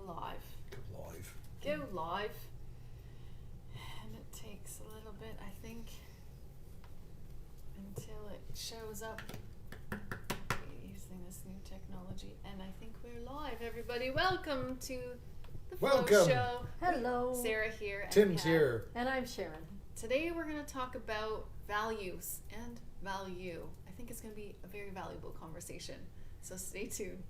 live. Go live. Go live. And it takes a little bit, I think, until it shows up. Using this new technology. And I think we're live, everybody. Welcome to the Flow Show. Hello. Sarah here. And Tim's here. And I'm Sharon. Today we're going to talk about values and value. I think it's going to be a very valuable conversation. So stay tuned.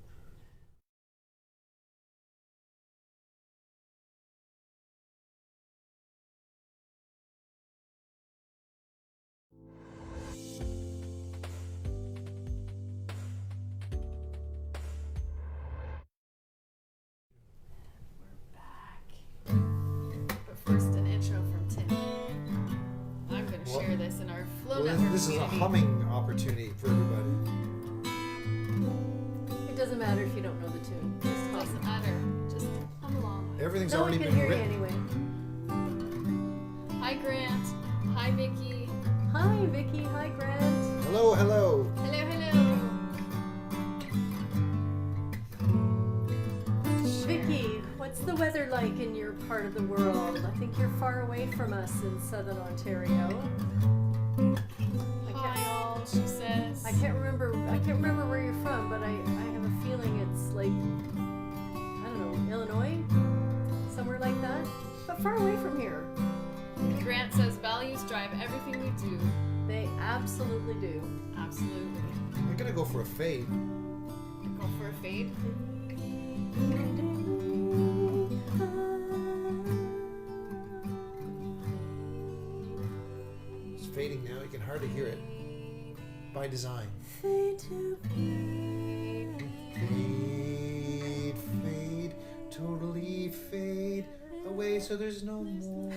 First, an intro from Tim. I'm going to share this in our Flow Network This is a community. humming opportunity for everybody. It doesn't matter if you don't know the tune. Just It hum. doesn't matter. Just hum along. Everything's No already one can been hear written. you anyway. Hi, Grant. Hi, Vicky. Hi, Vicky. Hi, Grant. Hello, hello. Hello, hello. Vicky, what's the weather like in your part of the world? I think you're far away from us in southern Ontario. Hi, all, she says. I can't remember where you're from, but I have a feeling it's like, I don't know, Illinois? Somewhere like that? But far away from here. Grant says values drive everything we do. They absolutely do. Absolutely. I'm gonna go for a fade. Go for a fade. It's fading now. You can hardly hear it. By design. Fade to Fade, fade, totally fade away so there's no more.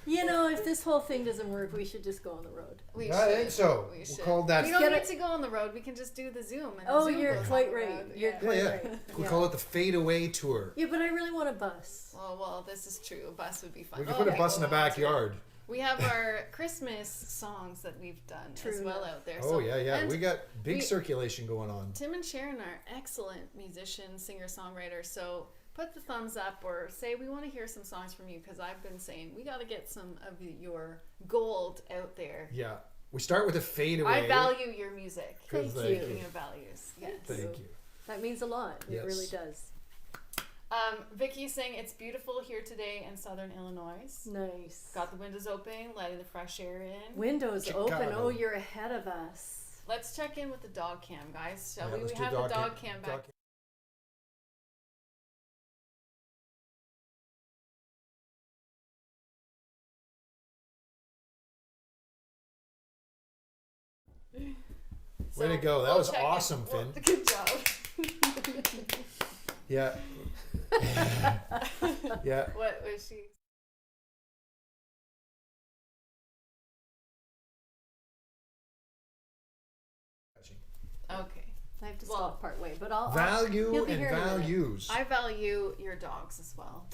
You know, if this whole thing doesn't work, we should just go on the road. We I should. think so. We We'll should. call that. We don't Get need it. to go on the road. We can just do the Zoom. And the Oh, Zoom you're goes quite on the right. road. You're Yeah. quite Yeah, right. we Yeah. call it the Fade Away Tour. Yeah, but I really want a bus. Well, this is true. A bus would be fun. We could put a Okay, bus in the we'll have to. backyard. We have our Christmas songs that we've done as True well enough. out there. Oh, So- yeah, yeah. and We got big we- circulation going on. Tim and Sharon are excellent musicians, singer-songwriters. So put the thumbs up or say we want to hear some songs from you, because I've been saying we got to get some of your gold out there. Yeah. We start with a fade away. I value your music. Thank Thank you. Speaking of values, yes. Thank you. That means a lot. It Yes. really does. Vicky's saying it's beautiful here today in southern Illinois. Nice. Got the windows open, letting the fresh air in. Windows Chicago. open. Oh, you're ahead of us. Let's check in with the dog cam, guys. Shall Yeah, we? let's We do have the dog cam back. Dog Way to go. That we'll was check in. awesome, Well, Finn. good job. Yeah. Yeah. What was she? Okay. I have to Well, stop part way, but I'll Value you'll be and here in a minute. values. I value your dogs as well.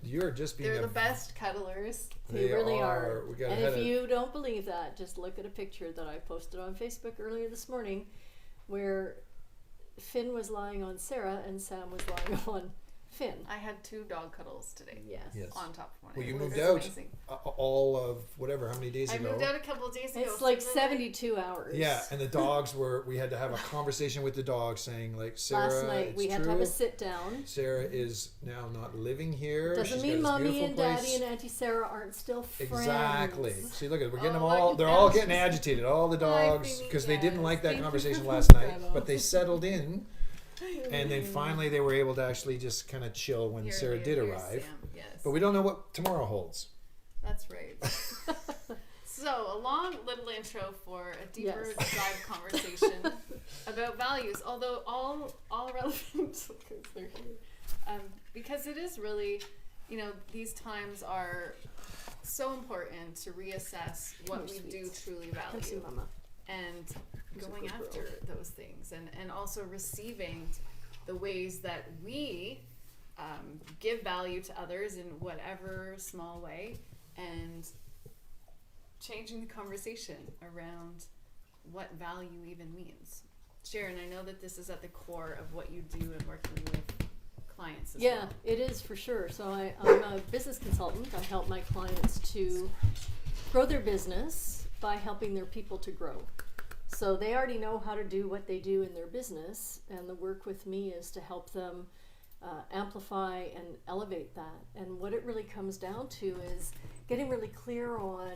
You're just being They're a the best cuddlers. They really are. We got And ahead if of- you don't believe that, just look at a picture that I posted on Facebook earlier this morning, where Finn was lying on Sarah and Sam was lying on Finn. I had 2 dog cuddles today. Yes. Yes. On top of one. Well, you It moved was out amazing. all of whatever, how many days I ago? moved out a couple of days ago. It's like so really- 72 hours. Yeah, and the dogs we had to have a conversation with the dogs saying, like, Sarah, Last night it's we had true. to have a sit down. Sarah is now not living here. Doesn't She's mean got this Mommy beautiful and place. Daddy and Auntie Sarah aren't still friends. Exactly. See, look at we're getting them Oh, all. look They're at all that. getting agitated. All the Hi, dogs Phoebe. because they didn't Yes, like that thank you conversation for last putting night, that but they settled in, and then finally they were able to actually just kind of chill when Here, Sarah here, did here's arrive. Sam. Yes. But we don't know what tomorrow holds. That's right. So, a long little intro for a deeper Yes. dive conversation about values, although all relevant because they're here. Because it is really, these times are so important to reassess what Oh, we sweet. do truly Come see value Mama. and Here's a going good after girl. those things and also receiving the ways that we give value to others in whatever small way, and changing the conversation around what value even means. Sharon, I know that this is at the core of what you do in working with clients as Yeah, well. it is for sure. So I'm a business consultant. I help my clients to grow their business by helping their people to grow. So they already know how to do what they do in their business, and the work with me is to help them amplify and elevate that. And what it really comes down to is getting really clear on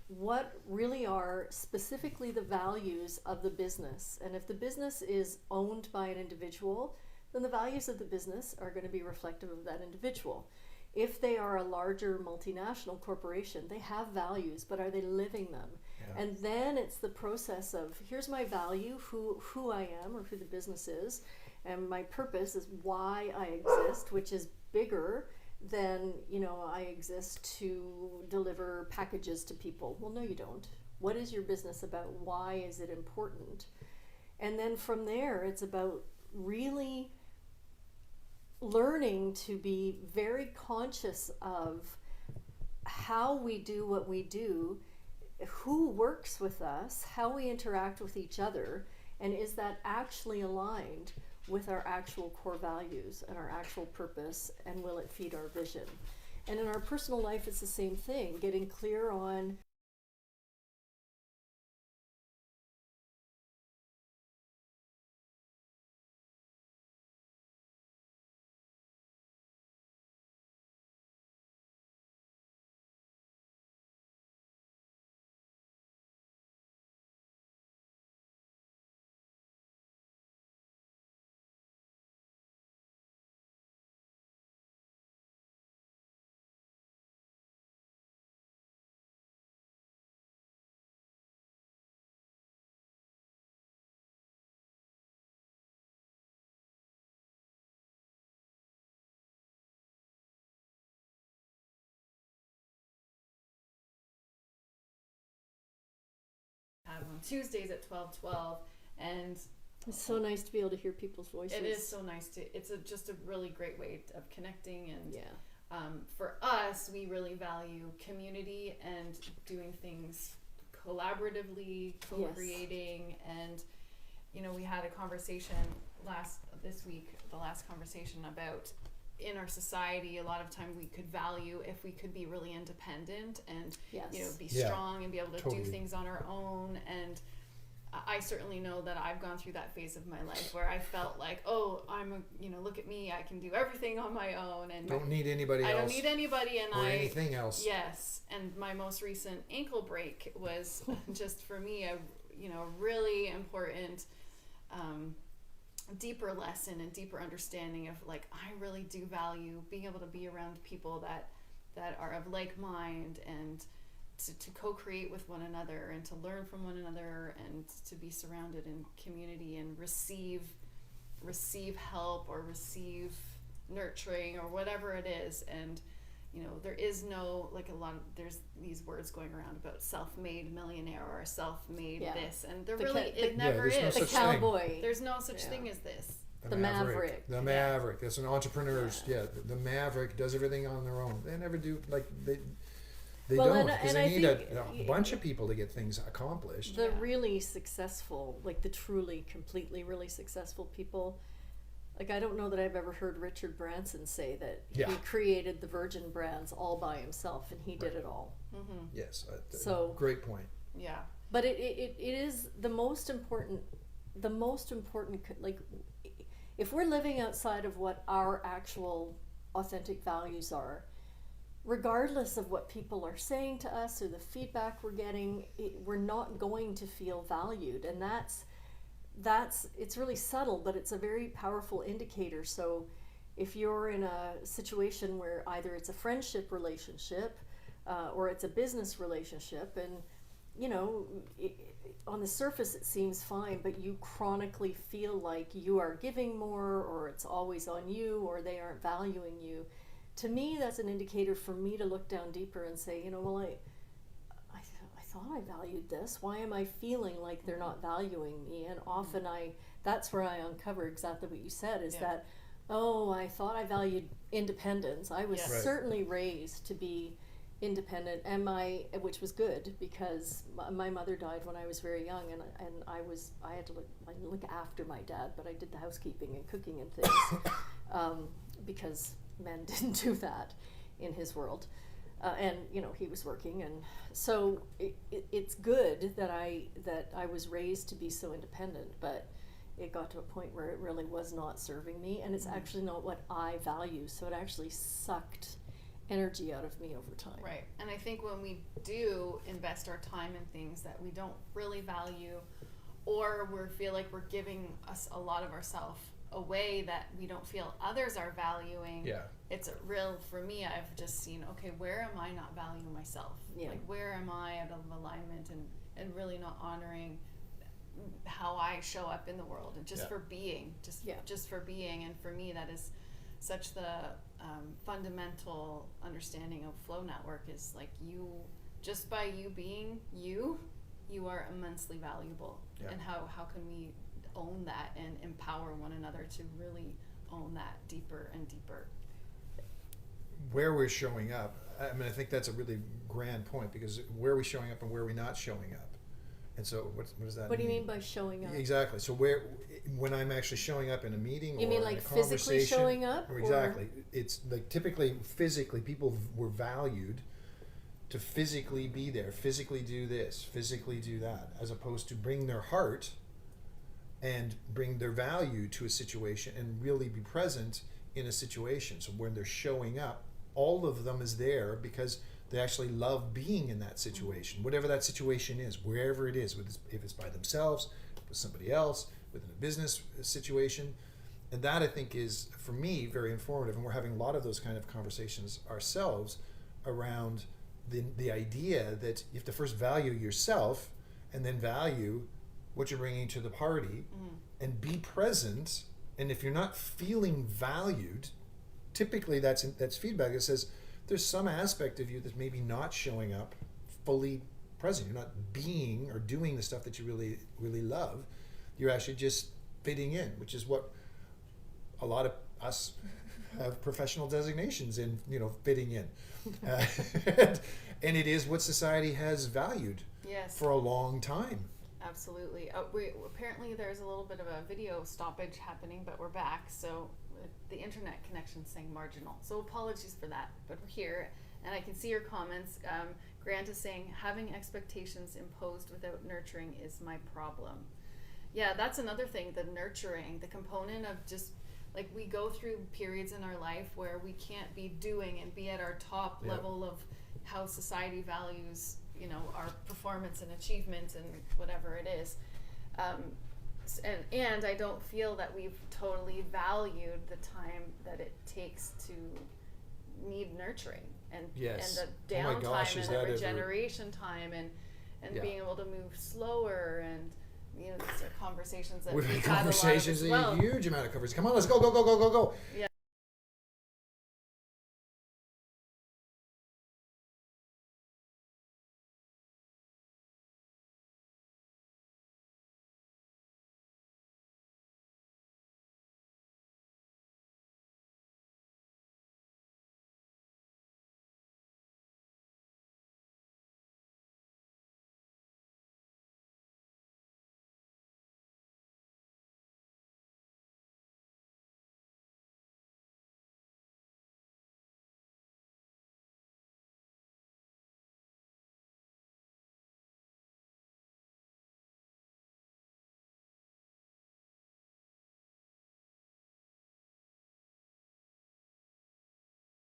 what really are specifically the values of the business. And if the business is owned by an individual, then the values of the business are going to be reflective of that individual. If they are a larger multinational corporation, they have values, but are they living them? Yeah. And then it's the process of, here's my value, who I am or who the business is, and my purpose is why I exist, which is bigger than, I exist to deliver packages to people. Well, no, you don't. What is your business about? Why is it important? And then from there, it's about really learning to be very conscious of how we do what we do, who works with us, how we interact with each other, and is that actually aligned with our actual core values and our actual purpose, and will it feed our vision? And in our personal life, it's the same thing, getting clear on Have on Tuesdays at 12:12, and it's so nice to be able to hear people's voices. it is so nice to. It's just a really great way of connecting, and Yeah. For us, we really value community and doing things collaboratively, co-creating, and we had a conversation this week, the last conversation about in our society, a lot of time we could value if we could be really independent and Yes. be Yeah, strong and be able to totally. do things on our own. And I certainly know that I've gone through that phase of my life where I felt like, oh, look at me, I can do everything on my own, and Don't need anybody I else. don't need anybody, and or anything else. Yes, and my most recent ankle break was just for me a really important deeper lesson and deeper understanding of like I really do value being able to be around people that are of like mind, and to co-create with one another and to learn from one another and to be surrounded in community and receive help or receive nurturing or whatever it is. And there is no, like, there's these words going around about self-made millionaire or self-made this, and there never there's no is. The such thing. cowboy. There's no such Yeah. thing as this. The maverick. The maverick. That's an entrepreneur's. Yeah. The maverick does everything on their own. They never do they Well, don't and because I they need think a bunch of people to get things accomplished. The Yeah. really successful, like the truly, completely really successful people, like I don't know that I've ever heard Richard Branson say that Yeah. he created the Virgin brands all by himself and he did it all. Mm-hmm. Yes. So- great point. Yeah. But it is the most important, like if we're living outside of what our actual authentic values are, regardless of what people are saying to us or the feedback we're getting, we're not going to feel valued. And that's it's really subtle, but it's a very powerful indicator. So if you're in a situation where either it's a friendship relationship or it's a business relationship, and on the surface it seems fine, but you chronically feel like you are giving more, or it's always on you, or they aren't valuing you, to me that's an indicator for me to look down deeper and say, well, I thought I valued this. Why am I feeling like they're not valuing me? And often that's where I uncover exactly what you said, is that, I thought I valued independence. I was Yes. Right. certainly raised to be independent, which was good, because my mother died when I was very young, and I had to look after my dad, but I did the housekeeping and cooking and things. because men didn't do that in his world. And he was working, and so it's good that I was raised to be so independent, but it got to a point where it really was not serving me, and it's actually not what I value, so it actually sucked energy out of me over time. Right. And I think when we do invest our time in things that we don't really value, or we feel like we're giving us a lot of ourselves away that we don't feel others are valuing, it's a real, for me, I've just seen, okay, where am I not valuing myself? Like, where am I out of alignment and really not honoring how I show up in the world, and just for being, just for being. And for me, that is such the fundamental understanding of Flow Network, is like, you, just by you being you are immensely valuable. And how can we own that and empower one another to really own that deeper and deeper? Where we're showing up, I mean, I think that's a really grand point, because where are we showing up and where are we not showing up? And so what does that mean? What do you mean by showing up? Exactly. So when I'm actually showing up in a meeting, you or mean like in a conversation, physically showing up? Or exactly. It's like, typically physically people were valued to physically be there, physically do this, physically do that, as opposed to bring their heart and bring their value to a situation and really be present in a situation. So when they're showing up, all of them is there because they actually love being in that situation, whatever that situation is, wherever it is, if it's by themselves, with somebody else, within a business situation. And that, I think, is, for me, very informative. And we're having a lot of those kind of conversations ourselves around the idea that you have to first value yourself and then value what you're bringing to the party, and be present. And if you're not feeling valued, typically that's feedback that says there's some aspect of you that's maybe not showing up fully present. You're not being or doing the stuff that you really, really love. You're actually just fitting in, which is what a lot of us have professional designations in, fitting in. And it is what society has valued for a long time. Absolutely. Apparently there's a little bit of a video stoppage happening, but we're back. So the internet connection's saying marginal. So apologies for that, but we're here, and I can see your comments. Grant is saying, having expectations imposed without nurturing is my problem. Yeah, that's another thing, the nurturing, the component of just, like, we go through periods in our life where we can't be doing and be at our top level of how society values, our performance and achievement and whatever it is. And I don't feel that we've totally valued the time that it takes to need nurturing and the downtime and the regeneration time and being able to move slower, and these are conversations that we've we've had had conversations, a lot of as well. a huge amount of conversations. Come on, let's go. Yeah.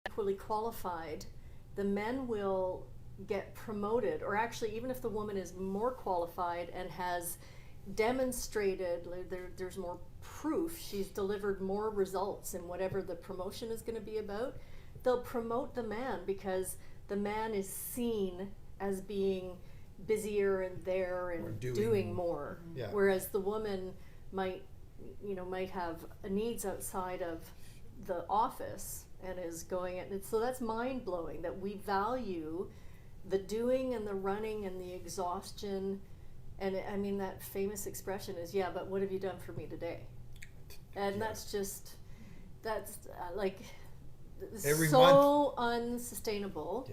Equally qualified, the men will get promoted, or actually, even if the woman is more qualified and has demonstrated, there's more proof, she's delivered more results in whatever the promotion is going to be about, they'll promote the man because the man is seen as being busier and there and doing more. Whereas the woman might have needs outside of the office and is going at it. So that's mind-blowing that we value the doing and the running and the exhaustion. And I mean, that famous expression is, but what have you done for me today? And that's like every so month. Unsustainable.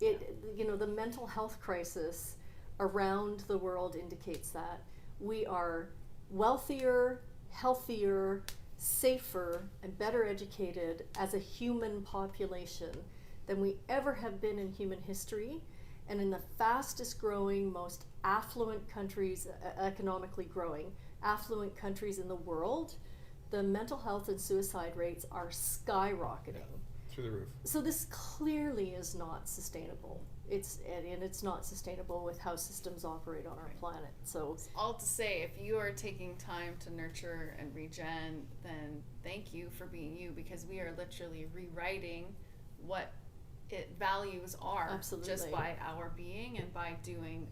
The mental health crisis around the world indicates that we are wealthier, healthier, safer and better educated as a human population than we ever have been in human history, and in the fastest growing, most affluent countries, economically growing, affluent countries in the world, the mental health and suicide rates are skyrocketing. Through the roof. So this clearly is not sustainable. It's not sustainable with how systems operate on our planet. So All to say, if you are taking time to nurture and regen, then thank you for being you, because we are literally rewriting what values are. Absolutely. Just by our being and by doing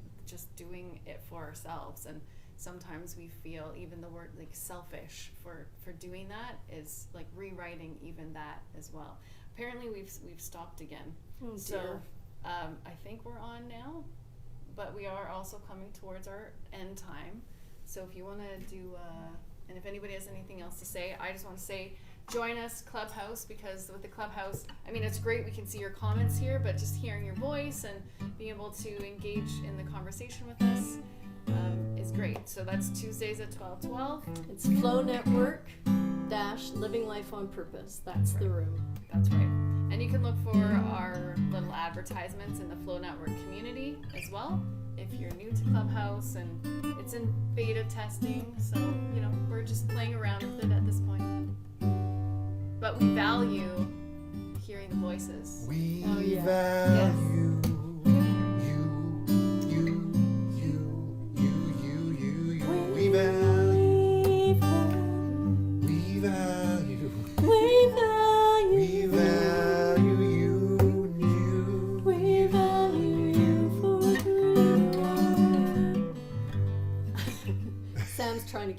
it for ourselves. And sometimes we feel even the word like selfish for doing that is like rewriting even that as well. Apparently we've stopped again. oh So dear. I think we're on now, but we are also coming towards our end time. So if you want to do, and if anybody has anything else to say, I just want to say, join us Clubhouse, because with the Clubhouse, I mean, it's great we can see your comments here, but just hearing your voice and being able to engage in the conversation with us is great. So that's Tuesdays at 12:12. It's Flow Network - Living Life on Purpose. That's the room. That's right. And you can look for our little advertisements in the Flow Network community as well if you're new to Clubhouse, and it's in beta testing, so we're just playing around with it at this point. But we value hearing the voices. We Oh, yeah. value